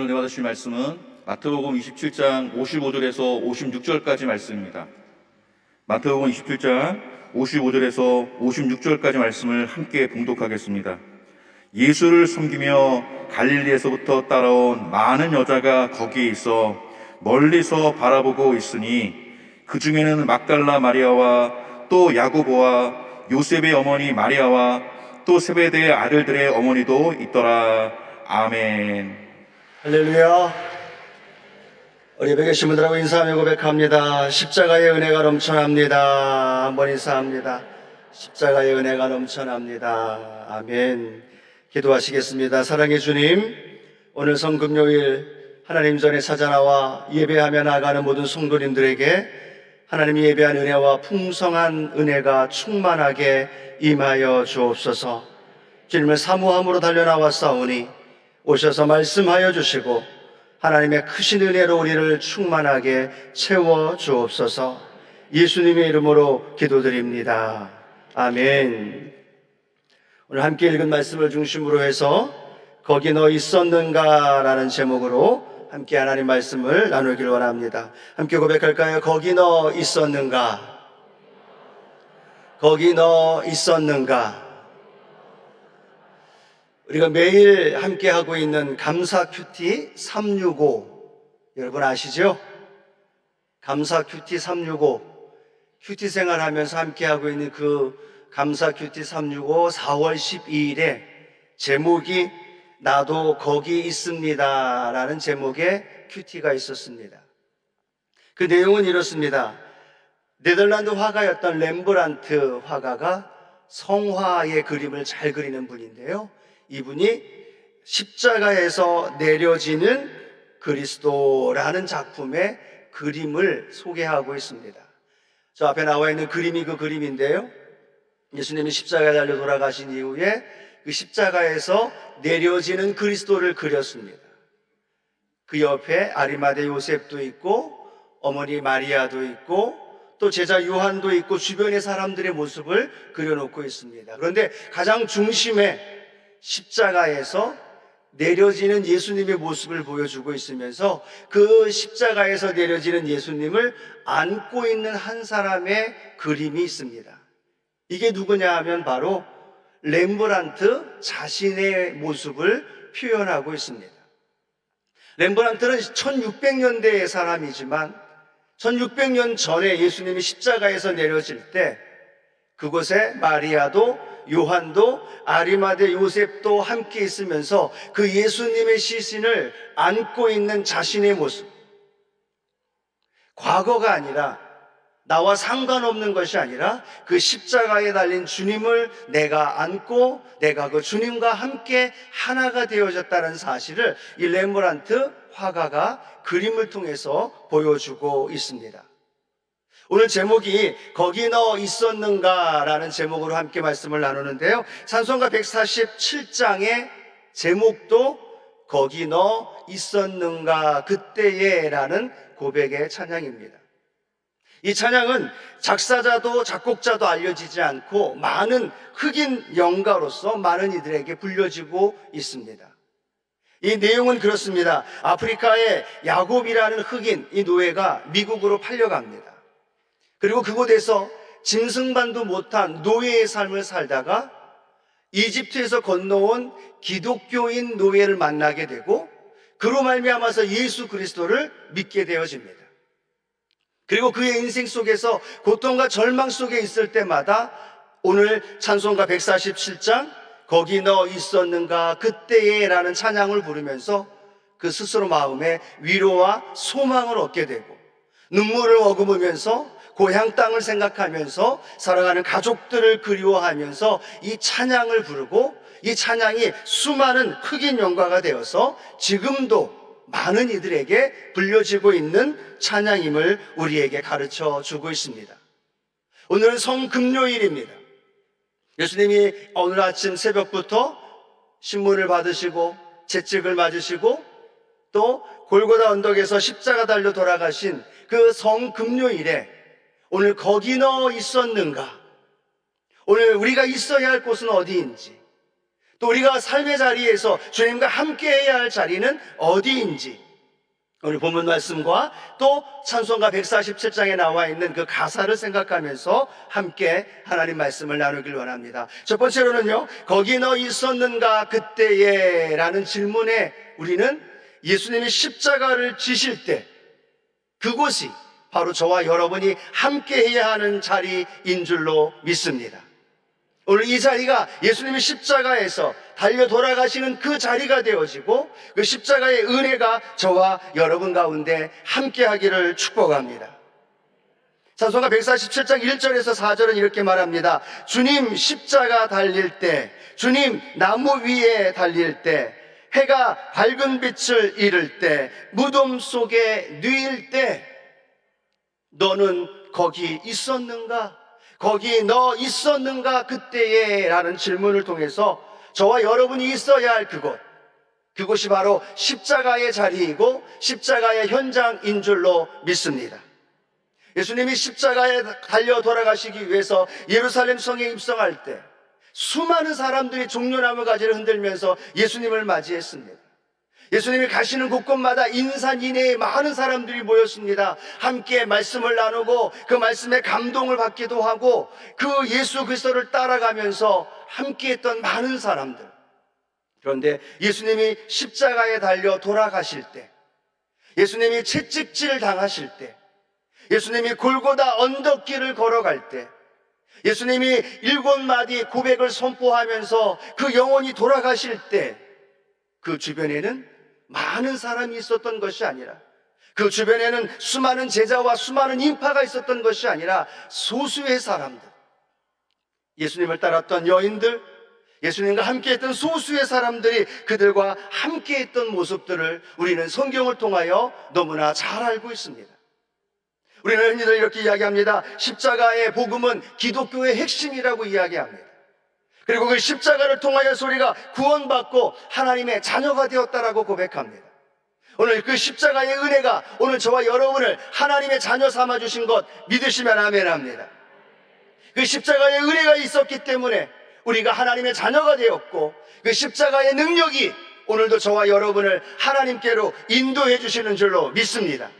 오늘 은혜 받으실 말씀은 마태복음 27장 55절에서 56절까지 말씀입니다. 마태복음 27장 55절에서 56절까지 말씀을 함께 봉독하겠습니다. 예수를 섬기며 갈릴리에서부터 따라온 많은 여자가 거기에 있어 멀리서 바라보고 있으니 그 중에는 막달라 마리아와 또 야고보와 요셉의 어머니 마리아와 또 세베대의 아들들의 어머니도 있더라. 아멘. 할렐루야. 우리 예배 계신 분들하고 인사하며 고백합니다. 십자가의 은혜가 넘쳐납니다. 한번 인사합니다. 십자가의 은혜가 넘쳐납니다. 아멘. 기도하시겠습니다. 사랑의 주님, 오늘 성금요일 하나님 전에 찾아나와 예배하며 나가는 모든 성도님들에게 하나님이 예배한 은혜와 풍성한 은혜가 충만하게 임하여 주옵소서. 주님을 사모함으로 달려나왔사오니 오셔서 말씀하여 주시고 하나님의 크신 은혜로 우리를 충만하게 채워 주옵소서. 예수님의 이름으로 기도드립니다. 아멘. 오늘 함께 읽은 말씀을 중심으로 해서 거기 너 있었는가 라는 제목으로 함께 하나님 말씀을 나누기를 원합니다. 함께 고백할까요? 거기 너 있었는가? 거기 너 있었는가? 우리가 매일 함께 하고 있는 감사 큐티 365 여러분 아시죠? 감사 큐티 365 큐티 생활하면서 함께 하고 있는 그 감사 큐티 365 4월 12일에 제목이 나도 거기 있습니다 라는 제목의 큐티가 있었습니다. 그 내용은 이렇습니다. 네덜란드 화가였던 렘브란트 화가가 성화의 그림을 잘 그리는 분인데요, 이분이 십자가에서 내려지는 그리스도라는 작품의 그림을 소개하고 있습니다. 저 앞에 나와 있는 그림이 그 그림인데요, 예수님이 십자가에 달려 돌아가신 이후에 그 십자가에서 내려지는 그리스도를 그렸습니다. 그 옆에 아리마대 요셉도 있고 어머니 마리아도 있고 또 제자 요한도 있고 주변의 사람들의 모습을 그려놓고 있습니다. 그런데 가장 중심에 십자가에서 내려지는 예수님의 모습을 보여주고 있으면서 그 십자가에서 내려지는 예수님을 안고 있는 한 사람의 그림이 있습니다. 이게 누구냐 하면 바로 렘브란트 자신의 모습을 표현하고 있습니다. 렘브란트는 1600년대의 사람이지만 1600년 전에 예수님이 십자가에서 내려질 때 그곳에 마리아도 요한도 아리마대 요셉도 함께 있으면서 그 예수님의 시신을 안고 있는 자신의 모습, 과거가 아니라 나와 상관없는 것이 아니라 그 십자가에 달린 주님을 내가 안고 내가 그 주님과 함께 하나가 되어졌다는 사실을 이 렘브란트 화가가 그림을 통해서 보여주고 있습니다. 오늘 제목이 거기 너 있었는가 라는 제목으로 함께 말씀을 나누는데요, 찬송가 147장의 제목도 거기 너 있었는가 그때에 라는 고백의 찬양입니다. 이 찬양은 작사자도 작곡자도 알려지지 않고 많은 흑인 영가로서 많은 이들에게 불려지고 있습니다. 이 내용은 그렇습니다. 아프리카의 야곱이라는 흑인 이 노예가 미국으로 팔려갑니다. 그리고 그곳에서 짐승반도 못한 노예의 삶을 살다가 이집트에서 건너온 기독교인 노예를 만나게 되고 그로 말미암아서 예수 그리스도를 믿게 되어집니다. 그리고 그의 인생 속에서 고통과 절망 속에 있을 때마다 오늘 찬송가 147장 거기 너 있었는가 그때에 라는 찬양을 부르면서 그 스스로 마음에 위로와 소망을 얻게 되고 눈물을 머금으면서 고향 땅을 생각하면서 사랑하는 가족들을 그리워하면서 이 찬양을 부르고 이 찬양이 수많은 흑인 영가가 되어서 지금도 많은 이들에게 불려지고 있는 찬양임을 우리에게 가르쳐 주고 있습니다. 오늘은 성금요일입니다. 예수님이 오늘 아침 새벽부터 신문을 받으시고 채찍을 맞으시고 또 골고다 언덕에서 십자가 달려 돌아가신 그 성금요일에 오늘 거기 너 있었는가? 오늘 우리가 있어야 할 곳은 어디인지, 또 우리가 삶의 자리에서 주님과 함께해야 할 자리는 어디인지 오늘 본문 말씀과 또 찬송가 147장에 나와 있는 그 가사를 생각하면서 함께 하나님 말씀을 나누길 원합니다. 첫 번째로는요, 거기 너 있었는가 그때에 라는 질문에 우리는 예수님이 십자가를 지실 때 그곳이 바로 저와 여러분이 함께해야 하는 자리인 줄로 믿습니다. 오늘 이 자리가 예수님이 십자가에서 달려 돌아가시는 그 자리가 되어지고 그 십자가의 은혜가 저와 여러분 가운데 함께하기를 축복합니다. 찬송가 147장 1절에서 4절은 이렇게 말합니다. 주님 십자가 달릴 때, 주님 나무 위에 달릴 때, 해가 밝은 빛을 잃을 때, 무덤 속에 누일 때 너는 거기 있었는가? 거기 너 있었는가 그때에? 라는 질문을 통해서 저와 여러분이 있어야 할 그곳이 바로 십자가의 자리이고 십자가의 현장인 줄로 믿습니다. 예수님이 십자가에 달려 돌아가시기 위해서 예루살렘 성에 입성할 때 수많은 사람들이 종려나무 가지를 흔들면서 예수님을 맞이했습니다. 예수님이 가시는 곳곳마다 인산인해에 많은 사람들이 모였습니다. 함께 말씀을 나누고 그 말씀에 감동을 받기도 하고 그 예수 그리스도를 따라가면서 함께했던 많은 사람들. 그런데 예수님이 십자가에 달려 돌아가실 때, 예수님이 채찍질 당하실 때, 예수님이 골고다 언덕길을 걸어갈 때, 예수님이 7마디 고백을 선포하면서 그 영혼이 돌아가실 때 그 주변에는 많은 사람이 있었던 것이 아니라, 그 주변에는 수많은 제자와 수많은 인파가 있었던 것이 아니라 소수의 사람들, 예수님을 따랐던 여인들, 예수님과 함께했던 소수의 사람들이 그들과 함께했던 모습들을 우리는 성경을 통하여 너무나 잘 알고 있습니다. 우리는 흔히들 이렇게 이야기합니다. 십자가의 복음은 기독교의 핵심이라고 이야기합니다. 그리고 그 십자가를 통하여서 우리가 구원받고 하나님의 자녀가 되었다라고 고백합니다. 오늘 그 십자가의 은혜가 오늘 저와 여러분을 하나님의 자녀 삼아주신 것 믿으시면 아멘 합니다. 그 십자가의 은혜가 있었기 때문에 우리가 하나님의 자녀가 되었고 그 십자가의 능력이 오늘도 저와 여러분을 하나님께로 인도해 주시는 줄로 믿습니다.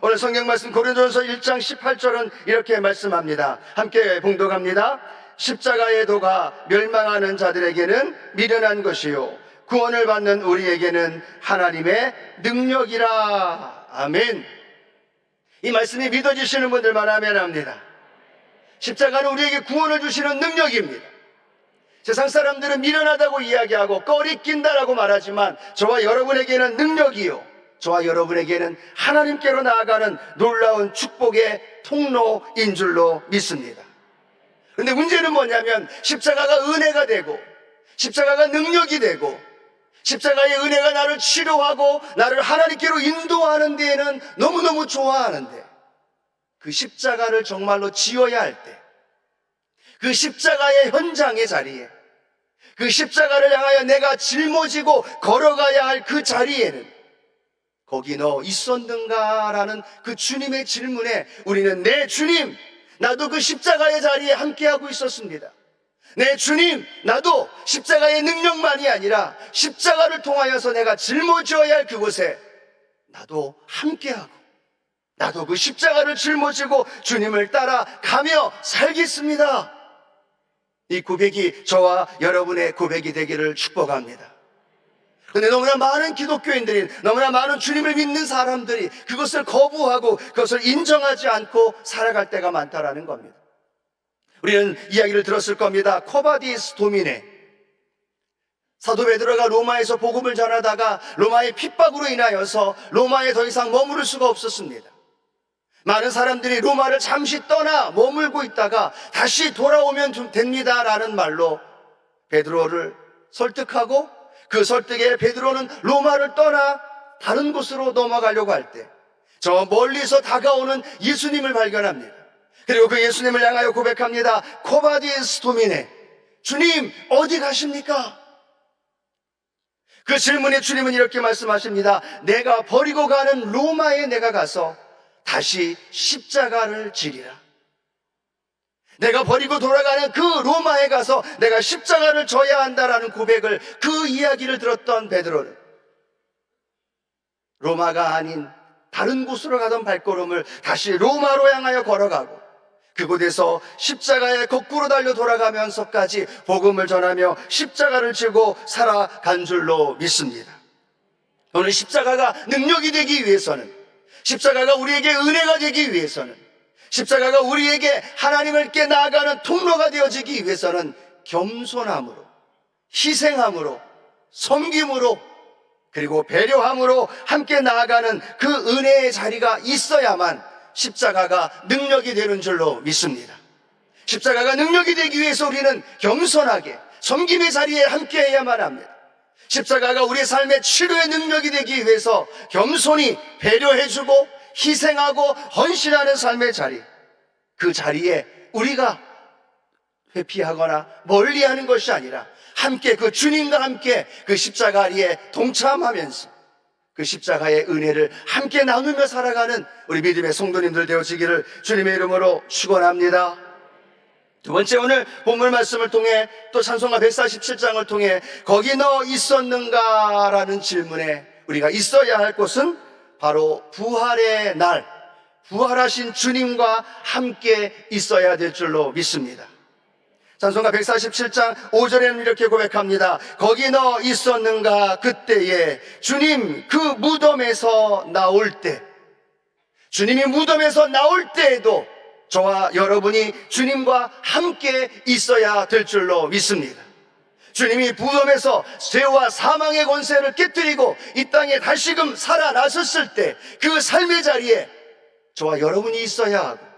오늘 성경 말씀 고린도전서 1장 18절은 이렇게 말씀합니다. 함께 봉독합니다. 십자가의 도가 멸망하는 자들에게는 미련한 것이요 구원을 받는 우리에게는 하나님의 능력이라. 아멘. 이 말씀이 믿어지시는 분들만 아멘 합니다. 십자가는 우리에게 구원을 주시는 능력입니다. 세상 사람들은 미련하다고 이야기하고 꺼리낀다라고 말하지만 저와 여러분에게는 능력이요, 저와 여러분에게는 하나님께로 나아가는 놀라운 축복의 통로인 줄로 믿습니다. 그런데 문제는 뭐냐면 십자가가 은혜가 되고 십자가가 능력이 되고 십자가의 은혜가 나를 치료하고 나를 하나님께로 인도하는 데에는 너무너무 좋아하는데 그 십자가를 정말로 지어야 할 때, 그 십자가의 현장의 자리에, 그 십자가를 향하여 내가 짊어지고 걸어가야 할 그 자리에는 거기 너 있었는가? 라는 그 주님의 질문에 우리는 네 주님, 나도 그 십자가의 자리에 함께하고 있었습니다. 네 주님, 나도 십자가의 능력만이 아니라 십자가를 통하여서 내가 짊어져야 할 그곳에 나도 함께하고 나도 그 십자가를 짊어지고 주님을 따라가며 살겠습니다. 이 고백이 저와 여러분의 고백이 되기를 축복합니다. 그런데 너무나 많은 기독교인들이, 너무나 많은 주님을 믿는 사람들이 그것을 거부하고 그것을 인정하지 않고 살아갈 때가 많다라는 겁니다. 우리는 이야기를 들었을 겁니다. 코바디스 도미네, 사도 베드로가 로마에서 복음을 전하다가 로마의 핍박으로 인하여서 로마에 더 이상 머무를 수가 없었습니다. 많은 사람들이 로마를 잠시 떠나 머물고 있다가 다시 돌아오면 됩니다라는 말로 베드로를 설득하고 그 설득에 베드로는 로마를 떠나 다른 곳으로 넘어가려고 할 때 저 멀리서 다가오는 예수님을 발견합니다. 그리고 그 예수님을 향하여 고백합니다. 코바디스 도미네, 주님 어디 가십니까? 그 질문에 주님은 이렇게 말씀하십니다. 내가 버리고 가는 로마에 내가 가서 다시 십자가를 지리라. 내가 버리고 돌아가는 그 로마에 가서 내가 십자가를 져야 한다라는 고백을, 그 이야기를 들었던 베드로는 로마가 아닌 다른 곳으로 가던 발걸음을 다시 로마로 향하여 걸어가고, 그곳에서 십자가에 거꾸로 달려 돌아가면서까지 복음을 전하며 십자가를 지고 살아간 줄로 믿습니다. 오늘 십자가가 능력이 되기 위해서는, 십자가가 우리에게 은혜가 되기 위해서는, 십자가가 우리에게 하나님께 나아가는 통로가 되어지기 위해서는 겸손함으로, 희생함으로, 섬김으로, 그리고 배려함으로 함께 나아가는 그 은혜의 자리가 있어야만 십자가가 능력이 되는 줄로 믿습니다. 십자가가 능력이 되기 위해서 우리는 겸손하게 섬김의 자리에 함께 해야만 합니다. 십자가가 우리의 삶의 치료의 능력이 되기 위해서 겸손히 배려해주고 희생하고 헌신하는 삶의 자리, 그 자리에 우리가 회피하거나 멀리하는 것이 아니라 함께 그 주님과 함께 그 십자가리에 동참하면서 그 십자가의 은혜를 함께 나누며 살아가는 우리 믿음의 성도님들 되어지기를 주님의 이름으로 축원합니다. 두 번째, 오늘 본문 말씀을 통해 또 찬송가 147장을 통해 거기 너 있었는가? 라는 질문에 우리가 있어야 할 곳은 바로 부활의 날, 부활하신 주님과 함께 있어야 될 줄로 믿습니다. 찬송가 147장 5절에는 이렇게 고백합니다. 거기 너 있었는가? 그때에 주님 그 무덤에서 나올 때, 주님이 무덤에서 나올 때에도 저와 여러분이 주님과 함께 있어야 될 줄로 믿습니다. 주님이 무덤에서 죄와 사망의 권세를 깨뜨리고 이 땅에 다시금 살아나셨을 때 그 삶의 자리에 저와 여러분이 있어야 하고,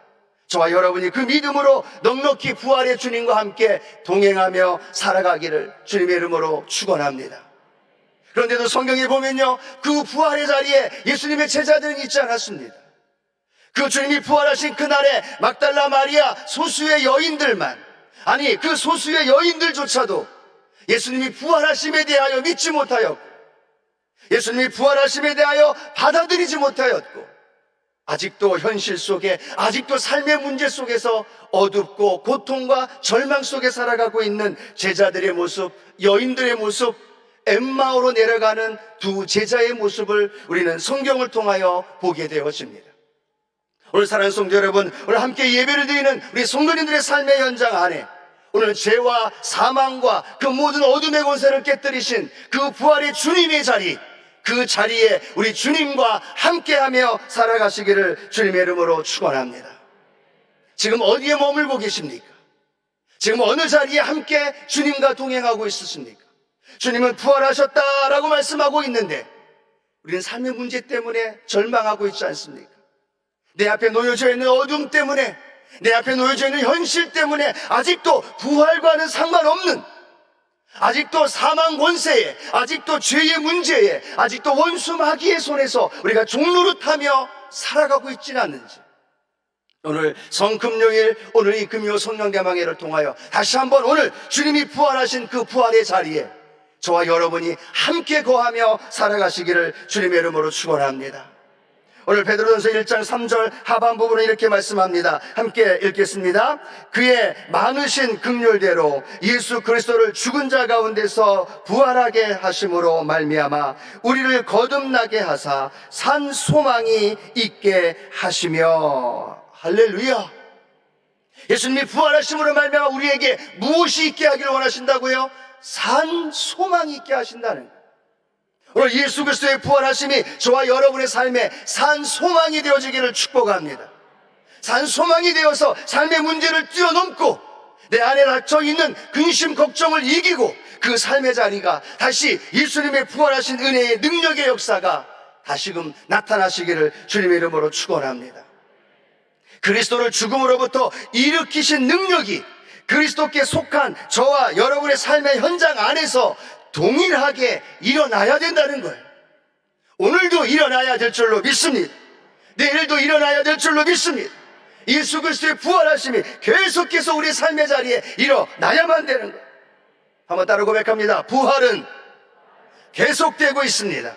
저와 여러분이 그 믿음으로 넉넉히 부활의 주님과 함께 동행하며 살아가기를 주님의 이름으로 축원합니다. 그런데도 성경에 보면요, 그 부활의 자리에 예수님의 제자들은 있지 않았습니다. 그 주님이 부활하신 그날에 막달라 마리아 소수의 여인들만, 아니 그 소수의 여인들조차도 예수님이 부활하심에 대하여 믿지 못하였고, 예수님이 부활하심에 대하여 받아들이지 못하였고, 아직도 현실 속에, 아직도 삶의 문제 속에서 어둡고 고통과 절망 속에 살아가고 있는 제자들의 모습, 여인들의 모습, 엠마오로 내려가는 두 제자의 모습을 우리는 성경을 통하여 보게 되어집니다. 오늘 사랑하는 성도 여러분, 오늘 함께 예배를 드리는 우리 성도님들의 삶의 현장 안에 오늘 죄와 사망과 그 모든 어둠의 권세를 깨뜨리신 그 부활의 주님의 자리, 그 자리에 우리 주님과 함께하며 살아가시기를 주님의 이름으로 축원합니다. 지금 어디에 머물고 계십니까? 지금 어느 자리에 함께 주님과 동행하고 있으십니까? 주님은 부활하셨다라고 말씀하고 있는데 우리는 삶의 문제 때문에 절망하고 있지 않습니까? 내 앞에 놓여져 있는 어둠 때문에, 내 앞에 놓여져 있는 현실 때문에 아직도 부활과는 상관없는, 아직도 사망 권세에, 아직도 죄의 문제에, 아직도 원수 마귀의 손에서 우리가 종노릇하며 살아가고 있지는 않는지, 오늘 성금요일, 오늘 이 금요 성령대망회를 통하여 다시 한번 오늘 주님이 부활하신 그 부활의 자리에 저와 여러분이 함께 거하며 살아가시기를 주님의 이름으로 축원합니다. 오늘 베드로전서 1장 3절 하반부분은 이렇게 말씀합니다. 함께 읽겠습니다. 그의 많으신 긍휼대로 예수 그리스도를 죽은 자 가운데서 부활하게 하심으로 말미암아 우리를 거듭나게 하사 산 소망이 있게 하시며. 할렐루야. 예수님이 부활하심으로 말미암아 우리에게 무엇이 있게 하기를 원하신다고요? 산 소망이 있게 하신다는 거예요. 오늘 예수 그리스도의 부활하심이 저와 여러분의 삶에 산 소망이 되어지기를 축복합니다. 산 소망이 되어서 삶의 문제를 뛰어넘고 내 안에 닫혀있는 근심 걱정을 이기고 그 삶의 자리가 다시 예수님의 부활하신 은혜의 능력의 역사가 다시금 나타나시기를 주님의 이름으로 축원합니다. 그리스도를 죽음으로부터 일으키신 능력이 그리스도께 속한 저와 여러분의 삶의 현장 안에서 동일하게 일어나야 된다는 거예요. 오늘도 일어나야 될 줄로 믿습니다. 내일도 일어나야 될 줄로 믿습니다. 예수 그리스도의 부활하심이 계속해서 우리 삶의 자리에 일어나야만 되는 거예요. 한번 따라 고백합니다. 부활은 계속되고 있습니다.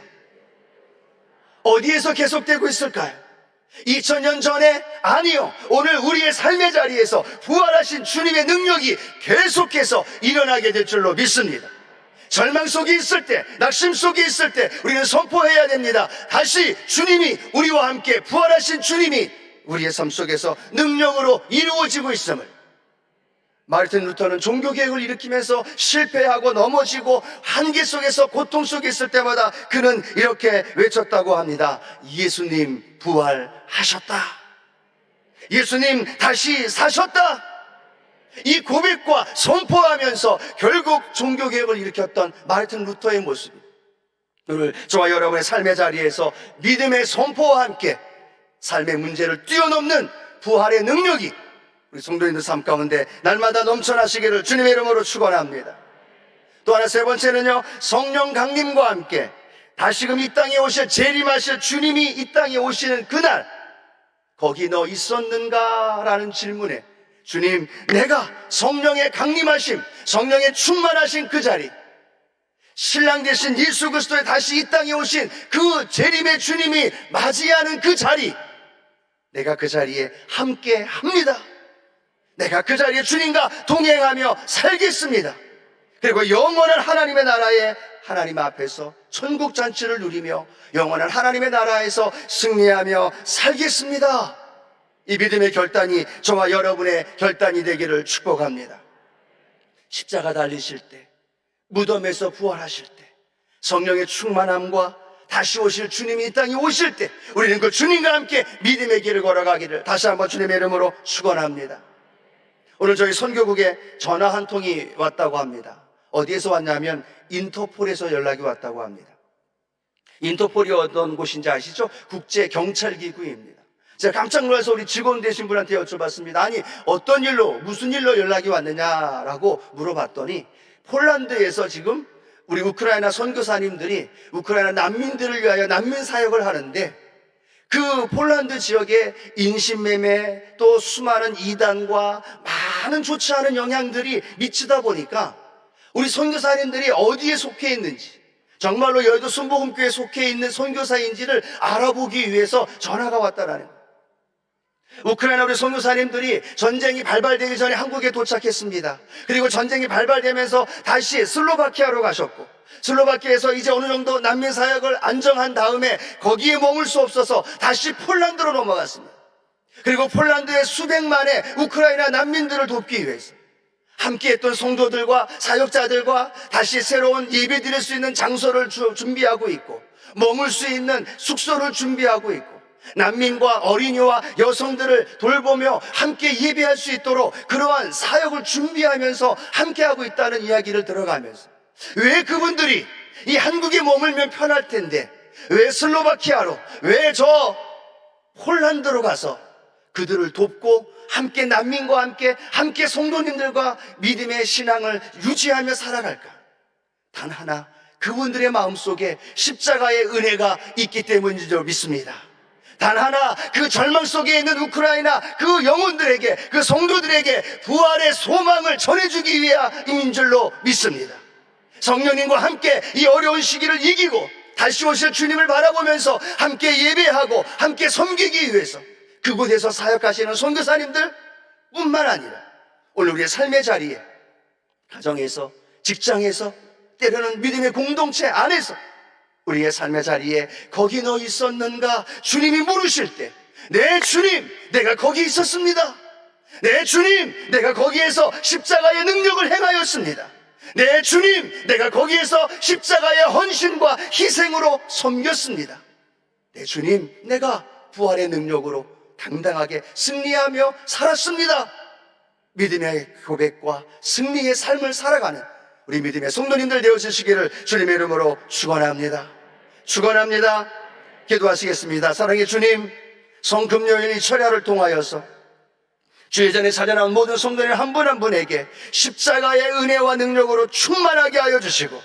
어디에서 계속되고 있을까요? 2000년 전에 아니요, 오늘 우리의 삶의 자리에서 부활하신 주님의 능력이 계속해서 일어나게 될 줄로 믿습니다. 절망 속에 있을 때, 낙심 속에 있을 때 우리는 선포해야 됩니다. 다시 주님이 우리와 함께, 부활하신 주님이 우리의 삶 속에서 능력으로 이루어지고 있음을. 마르틴 루터는 종교개혁을 일으키면서 실패하고 넘어지고 한계 속에서, 고통 속에 있을 때마다 그는 이렇게 외쳤다고 합니다. 예수님 부활하셨다. 예수님 다시 사셨다. 이 고백과 선포하면서 결국 종교개혁을 일으켰던 마르틴 루터의 모습이 오늘 저와 여러분의 삶의 자리에서 믿음의 선포와 함께 삶의 문제를 뛰어넘는 부활의 능력이 우리 성도님들 삶 가운데 날마다 넘쳐나시기를 주님의 이름으로 축원합니다. 또 하나, 세 번째는요, 성령 강림과 함께 다시금 이 땅에 오실, 재림하실 주님이 이 땅에 오시는 그날, 거기 너 있었는가? 라는 질문에 주님, 내가 성령의 강림하심, 성령의 충만하신 그 자리, 신랑 되신 예수 그리스도의 다시 이 땅에 오신 그 재림의 주님이 맞이하는 그 자리, 내가 그 자리에 함께 합니다. 내가 그 자리에 주님과 동행하며 살겠습니다. 그리고 영원한 하나님의 나라에, 하나님 앞에서 천국 잔치를 누리며 영원한 하나님의 나라에서 승리하며 살겠습니다. 이 믿음의 결단이 저와 여러분의 결단이 되기를 축복합니다. 십자가 달리실 때, 무덤에서 부활하실 때, 성령의 충만함과 다시 오실 주님이 이 땅에 오실 때 우리는 그 주님과 함께 믿음의 길을 걸어가기를 다시 한번 주님의 이름으로 축원합니다. 오늘 저희 선교국에 전화 한 통이 왔다고 합니다. 어디에서 왔냐면 인터폴에서 연락이 왔다고 합니다. 인터폴이 어떤 곳인지 아시죠? 국제경찰기구입니다. 제가 깜짝 놀라서 우리 직원 되신 분한테 여쭤봤습니다. 아니, 어떤 일로, 무슨 일로 연락이 왔느냐라고 물어봤더니 폴란드에서 지금 우리 우크라이나 선교사님들이 우크라이나 난민들을 위하여 난민 사역을 하는데 그 폴란드 지역에 인신매매, 또 수많은 이단과 많은 좋지 않은 영향들이 미치다 보니까 우리 선교사님들이 어디에 속해 있는지, 정말로 여의도 순복음교회에 속해 있는 선교사인지를 알아보기 위해서 전화가 왔다라는 거예요. 우크라이나 우리 선교사님들이 전쟁이 발발되기 전에 한국에 도착했습니다. 그리고 전쟁이 발발되면서 다시 슬로바키아로 가셨고, 슬로바키아에서 이제 어느 정도 난민 사역을 안정한 다음에 거기에 머물 수 없어서 다시 폴란드로 넘어갔습니다. 그리고 폴란드의 수백만의 우크라이나 난민들을 돕기 위해서 함께했던 성도들과 사역자들과 다시 새로운 예배 드릴 수 있는 장소를 준비하고 있고, 머물 수 있는 숙소를 준비하고 있고, 난민과 어린이와 여성들을 돌보며 함께 예배할 수 있도록 그러한 사역을 준비하면서 함께하고 있다는 이야기를 들어가면서, 왜 그분들이 이 한국에 머물면 편할 텐데 왜 슬로바키아로, 왜 저 폴란드로 가서 그들을 돕고 함께 난민과 함께 성도님들과 믿음의 신앙을 유지하며 살아갈까? 단 하나, 그분들의 마음속에 십자가의 은혜가 있기 때문인 줄 믿습니다. 단 하나, 그 절망 속에 있는 우크라이나 그 영혼들에게, 그 성도들에게 부활의 소망을 전해주기 위함인 줄로 믿습니다. 성령님과 함께 이 어려운 시기를 이기고 다시 오실 주님을 바라보면서 함께 예배하고 함께 섬기기 위해서 그곳에서 사역하시는 선교사님들 뿐만 아니라 오늘 우리의 삶의 자리에, 가정에서, 직장에서, 때로는 믿음의 공동체 안에서 우리의 삶의 자리에 거기 너 있었는가? 주님이 물으실 때, 네 주님, 내가 거기 있었습니다. 네 주님, 내가 거기에서 십자가의 능력을 행하였습니다. 네 주님, 내가 거기에서 십자가의 헌신과 희생으로 섬겼습니다. 네 주님, 내가 부활의 능력으로 당당하게 승리하며 살았습니다. 믿음의 고백과 승리의 삶을 살아가는 우리 믿음의 성도님들 되어주시기를 주님의 이름으로 축원합니다. 축원합니다. 기도하시겠습니다. 사랑의 주님, 성금요일 이 철야를 통하여서 주의 전에 찾아나온 모든 성도님 한 분 한 분에게 십자가의 은혜와 능력으로 충만하게 하여 주시고,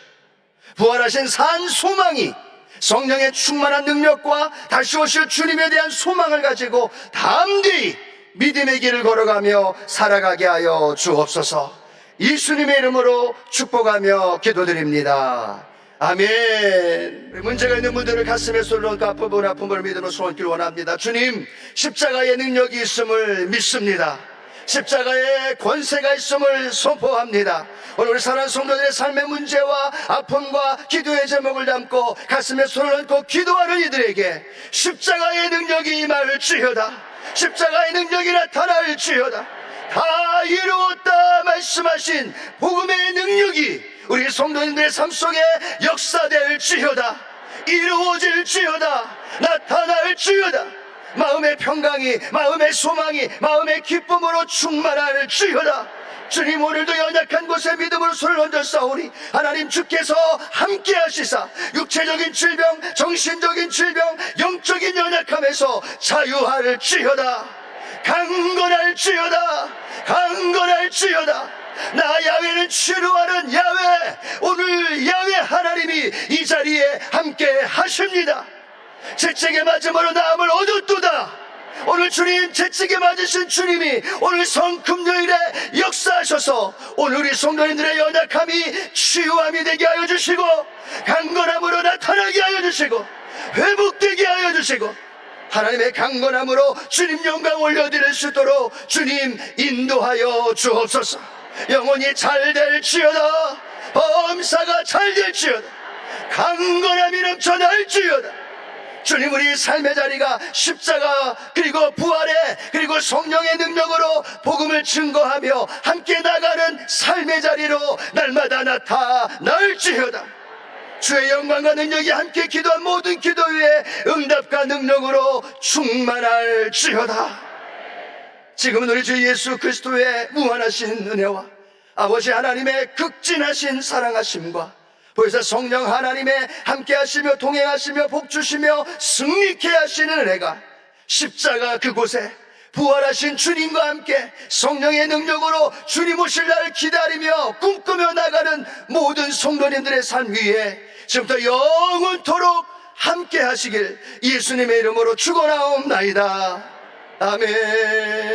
부활하신 산 소망이 성령의 충만한 능력과 다시 오실 주님에 대한 소망을 가지고 담대히 믿음의 길을 걸어가며 살아가게 하여 주옵소서. 예수님의 이름으로 축복하며 기도드립니다. 아멘. 문제가 있는 분들을 가슴에 손을 얹고 아픔을 믿음으로 손길 원합니다. 주님, 십자가의 능력이 있음을 믿습니다. 십자가의 권세가 있음을 선포합니다. 오늘 우리 사랑하는 성도들의 삶의 문제와 아픔과 기도의 제목을 담고 가슴에 손을 얹고 기도하는 이들에게 십자가의 능력이 임할지어다. 십자가의 능력이 나타날지어다. 다 이루었다 말씀하신 복음의 능력이 우리 성도님들의 삶 속에 역사될지어다. 이루어질지어다. 나타날지어다. 마음의 평강이, 마음의 소망이, 마음의 기쁨으로 충만할지어다. 주님, 오늘도 연약한 곳에 믿음으로 손을 얹었사오니 하나님 주께서 함께 하시사 육체적인 질병, 정신적인 질병, 영적인 연약함에서 자유할지어다. 강건할지어다. 강건할지어다. 나 야훼는 치료하는 야훼, 오늘 야훼 하나님이 이 자리에 함께 하십니다. 채찍에 맞음으로 나음을 얻었도다. 오늘 주님, 채찍에 맞으신 주님이 오늘 성금요일에 역사하셔서 오늘 우리 성도님들의 연약함이 치유함이 되게 하여 주시고 강건함으로 나타나게 하여 주시고 회복되게 하여 주시고 하나님의 강건함으로 주님 영광 올려드릴 수 있도록 주님 인도하여 주옵소서. 영혼이 잘 될지어다. 범사가 잘 될지어다. 강건함이 넘쳐날지어다. 주님, 우리 삶의 자리가 십자가 그리고 부활의 그리고 성령의 능력으로 복음을 증거하며 함께 나가는 삶의 자리로 날마다 나타날지어다. 주의 영광과 능력이 함께 기도한 모든 기도 위에 응답과 능력으로 충만할지어다. 지금은 우리 주 예수 그리스도의 무한하신 은혜와 아버지 하나님의 극진하신 사랑하심과 보혜사 성령 하나님의 함께 하시며 동행하시며 복주시며 승리케 하시는 은혜가 십자가 그곳에 부활하신 주님과 함께 성령의 능력으로 주님 오실 날 기다리며 꿈꾸며 나가는 모든 성도님들의 삶 위에 지금부터 영원토록 함께 하시길 예수님의 이름으로 축원하옵나이다. 아멘.